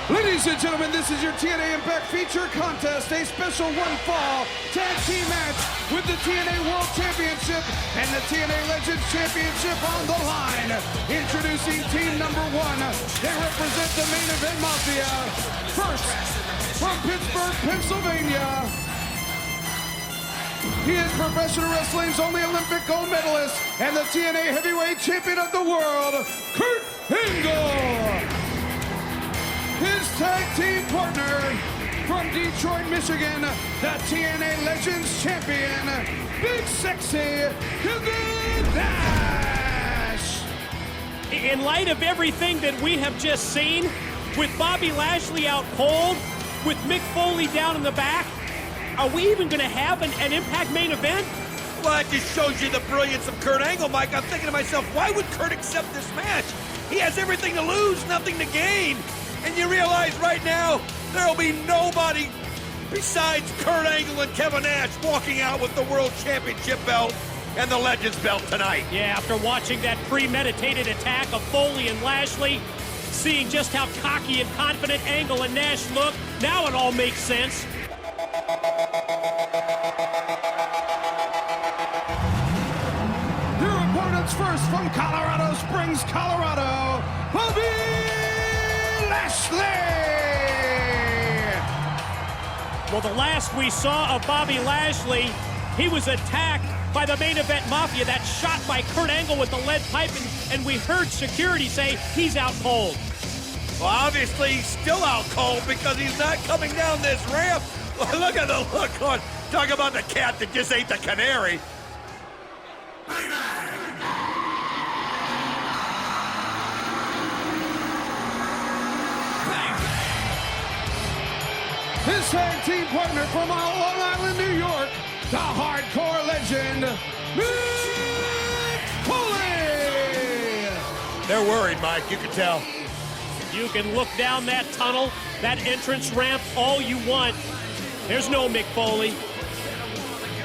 Ladies and gentlemen, this is your TNA Impact Feature Contest, a special one-fall tag team match with the TNA World Championship and the TNA Legends Championship on the line. Introducing team number one, they represent the Main Event Mafia. First, from Pittsburgh, Pennsylvania, he is professional wrestling's only Olympic gold medalist and the TNA Heavyweight Champion of the World, Kurt Angle. His tag team partner from Detroit, Michigan, the TNA Legends Champion, Big Sexy Kevin Nash. In light of everything that we have just seen, with Bobby Lashley out cold, with Mick Foley down in the back, are we even going to have an Impact main event? Well, that just shows you the brilliance of Kurt Angle, Mike. I'm thinking to myself, why would Kurt accept this match? He has everything to lose, nothing to gain. And you realize right now, there'll be nobody besides Kurt Angle and Kevin Nash walking out with the World Championship belt and the Legends belt tonight. Yeah, after watching that premeditated attack of Foley and Lashley, seeing just how cocky and confident Angle and Nash look, now it all makes sense. Your opponents first from Colorado Springs, Colorado, Bobby Lashley! Well, the last we saw of Bobby Lashley, he was attacked by the Main Event Mafia, that shot by Kurt Angle with the lead pipe, and we heard security say he's out cold. Well, obviously, he's still out cold because he's not coming down this ramp. Look at the look on. Talk about the cat that just ate the canary. His tag team partner from Long Island, New York, the hardcore legend, Mick Foley! They're worried, Mike, you can tell. You can look down that tunnel, that entrance ramp, all you want. There's no Mick Foley.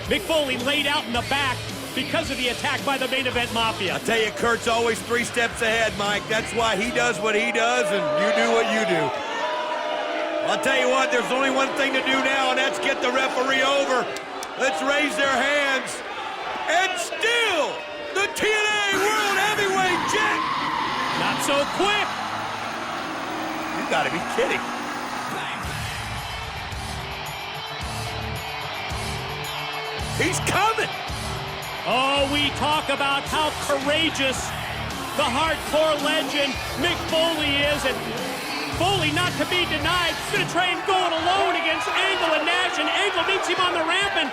Mick Foley laid out in the back because of the attack by the Main Event Mafia. I tell you, Kurt's always 3 steps ahead, Mike. That's why he does what he does, and you do what you do. I'll tell you what, there's only one thing to do now, and that's get the referee over. Let's raise their hands. And still, the TNA World Heavyweight Champ. Not so quick. You gotta be kidding. He's coming. Oh, we talk about how courageous the hardcore legend Mick Foley is, and Foley, not to be denied, gonna try and go it alone against Angle and Nash, and Angle meets him on the ramp, and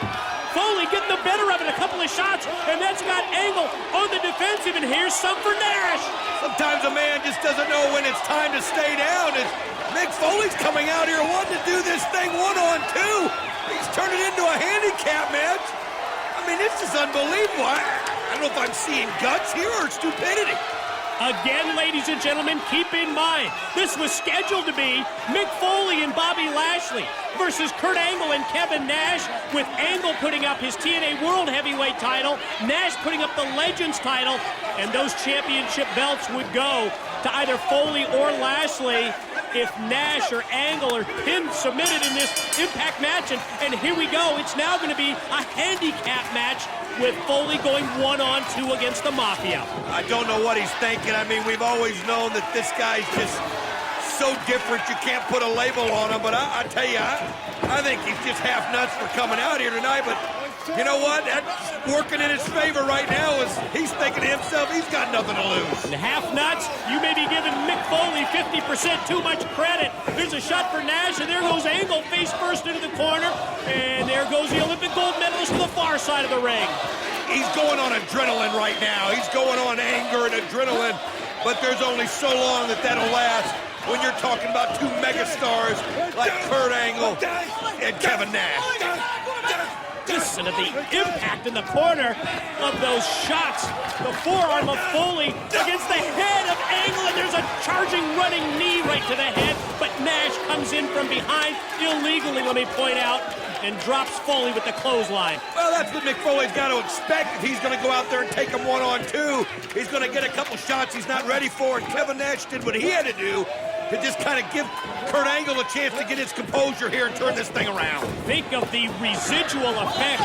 Foley getting the better of it, a couple of shots, and that's got Angle on the defensive, and here's some for Nash. Sometimes a man just doesn't know when it's time to stay down, and Mick Foley's coming out here wanting to do this thing 1-on-2. He's turned it into a handicap match. I mean, this is unbelievable. I don't know if I'm seeing guts here or stupidity. Again, ladies and gentlemen, keep in mind, this was scheduled to be Mick Foley and Bobby Lashley versus Kurt Angle and Kevin Nash, with Angle putting up his TNA World Heavyweight title, Nash putting up the Legends title, and those championship belts would go to either Foley or Lashley if Nash or Angle are pinned, submitted in this Impact match. And here we go. It's now going to be a handicap match with Foley going 1-on-2 against the Mafia. I don't know what he's thinking. I mean, we've always known that this guy's just so different you can't put a label on him. But I tell you, I think he's just half nuts for coming out here tonight. But you know what? That's working in his favor right now. Is he's thinking to himself, he's got nothing to lose. And half nuts, you may be giving Mick Foley 50% too much credit. There's a shot for Nash, and there goes Angle face first into the corner. And there goes the Olympic gold medalist to the far side of the ring. He's going on adrenaline right now. He's going on anger and adrenaline. But there's only so long that'll last when you're talking about 2 megastars like Kurt Angle and Kevin Nash. Listen to the impact in the corner of those shots. The forearm of Foley against the head of Angle, and there's a charging running knee right to the head, but Nash comes in from behind, illegally, let me point out, and drops Foley with the clothesline. Well, that's what Mick Foley's got to expect if he's going to go out there and take him 1-on-2. He's going to get a couple shots he's not ready for, and Kevin Nash did what he had to do to just kind of give Kurt Angle a chance to get his composure here and turn this thing around. Think of the residual effect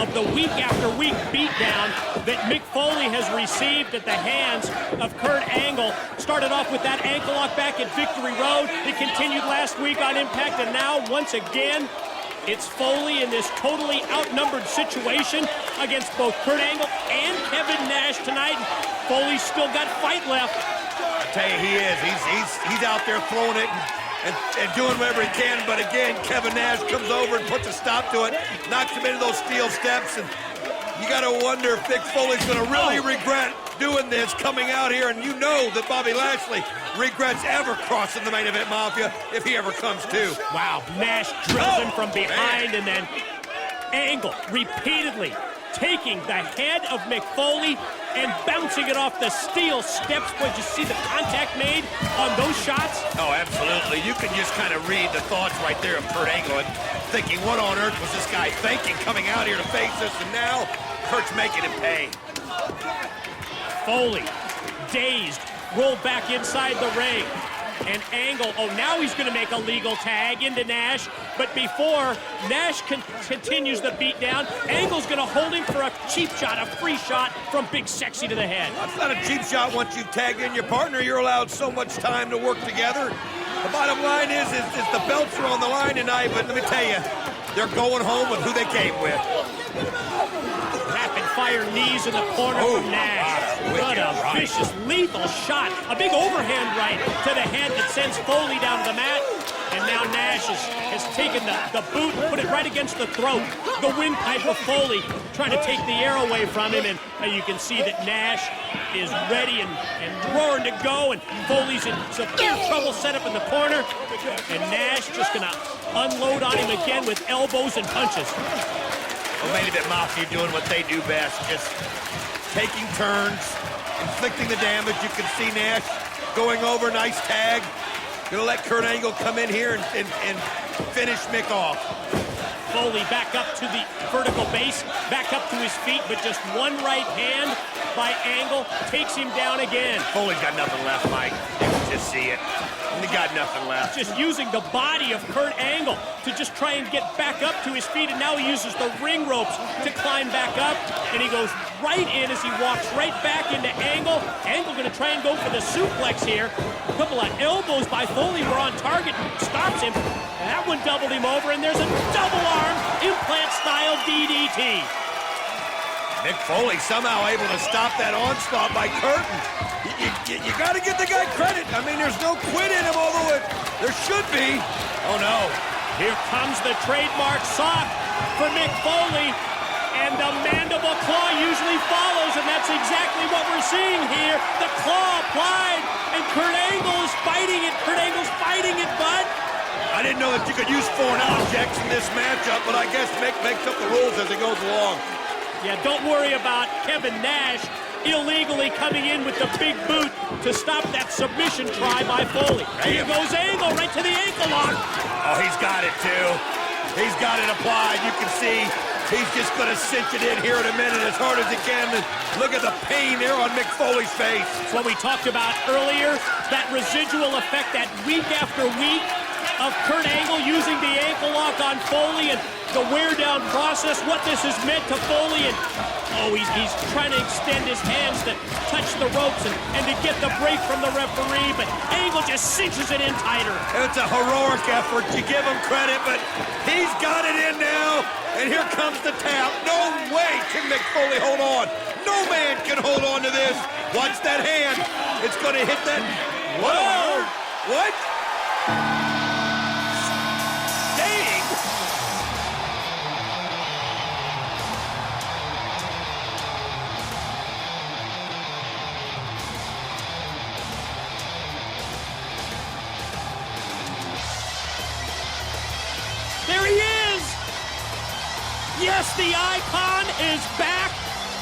of the week after week beatdown that Mick Foley has received at the hands of Kurt Angle. Started off with that ankle lock back at Victory Road. It continued last week on Impact, and now once again, it's Foley in this totally outnumbered situation against both Kurt Angle and Kevin Nash tonight. Foley's still got fight left. I tell you, he is. He's out there throwing it and doing whatever he can. But again, Kevin Nash comes over and puts a stop to it, knocks him into those steel steps, and you got to wonder if Mick Foley's going to really regret doing this coming out here. And you know that Bobby Lashley regrets ever crossing the Main Event Mafia if he ever comes to. Wow, Nash drills him from behind, and then Angle repeatedly taking the head of Mick Foley and bouncing it off the steel steps. Did you see the contact made on those shots? Oh, absolutely. You can just kind of read the thoughts right there of Kurt Angle and thinking, what on earth was this guy thinking coming out here to face us? And now Kurt's making him pay. Foley, dazed, rolled back inside the ring. And Angle, oh, now he's going to make a legal tag into Nash. But before Nash continues the beatdown, Angle's going to hold him for a cheap shot, a free shot from Big Sexy to the head. That's not a cheap shot. Once you've tagged in your partner, you're allowed so much time to work together. The bottom line is the belts are on the line tonight, but let me tell you, they're going home with who they came with. Rapid-fire knees in the corner from Nash. What a vicious, lethal shot. A big overhand right to the head that sends Foley down to the mat. And now Nash has taken the boot and put it right against the throat. The windpipe of Foley trying to take the air away from him. And you can see that Nash is ready and roaring to go. And Foley's in severe trouble set up in the corner. And Nash just going to unload on him again with elbows and punches. The Main Event Mafia doing what they do best, just taking turns, inflicting the damage. You can see Nash going over, nice tag. Gonna let Kurt Angle come in here and finish Mick off. Foley back up to the vertical base, back up to his feet, but just one right hand by Angle takes him down again. Foley's got nothing left, Mike. You can just see it. He got nothing left. Just using the body of Kurt Angle to just try and get back up to his feet, and now he uses the ring ropes to climb back up, and he goes right in as he walks right back into Angle. Angle going to try and go for the suplex here. A couple of elbows by Foley were on target, stops him. And that one doubled him over, and there's a double arm implant-style DDT. Mick Foley somehow able to stop that onslaught by Kurt. You got to give the guy credit. I mean, there's no quit in him, although there should be. Oh, no. Here comes the trademark sock for Mick Foley, and the mandible claw usually follows, and that's exactly what we're seeing here. The claw applied, and Kurt Angle is fighting it. Kurt Angle's fighting it, bud. I didn't know that you could use foreign objects in this matchup, but I guess Mick makes up the rules as he goes along. Yeah, don't worry about Kevin Nash illegally coming in with the big boot to stop that submission try by Foley. Here goes Angle right to the ankle lock. Oh, he's got it too. He's got it applied. You can see he's just going to cinch it in here in a minute as hard as he can. Look at the pain there on Mick Foley's face. It's what we talked about earlier, that residual effect, that week after week of Kurt Angle using the ankle lock on Foley and the wear-down process, what this has meant to Foley. And he's trying to extend his hands to touch the ropes and to get the break from the referee, but Angle just cinches it in tighter. It's a heroic effort. You give him credit, but he's got it in now, and here comes the tap. No way can Mick Foley hold on. No man can hold on to this. Watch that hand. It's going to hit that. Whoa! What? There he is! Yes, the icon is back,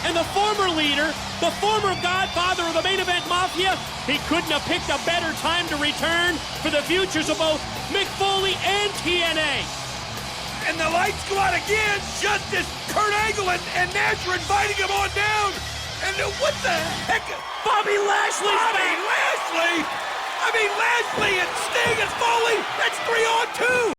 and the former leader, the former godfather of the Main Event Mafia, he couldn't have picked a better time to return for the futures of both Mick Foley and TNA. And the lights go out again, just as Kurt Angle and Nash are inviting him on down. And what the heck? Bobby Lashley's back! Lashley! I mean, Lashley and Sting and Foley. That's 3 on 2.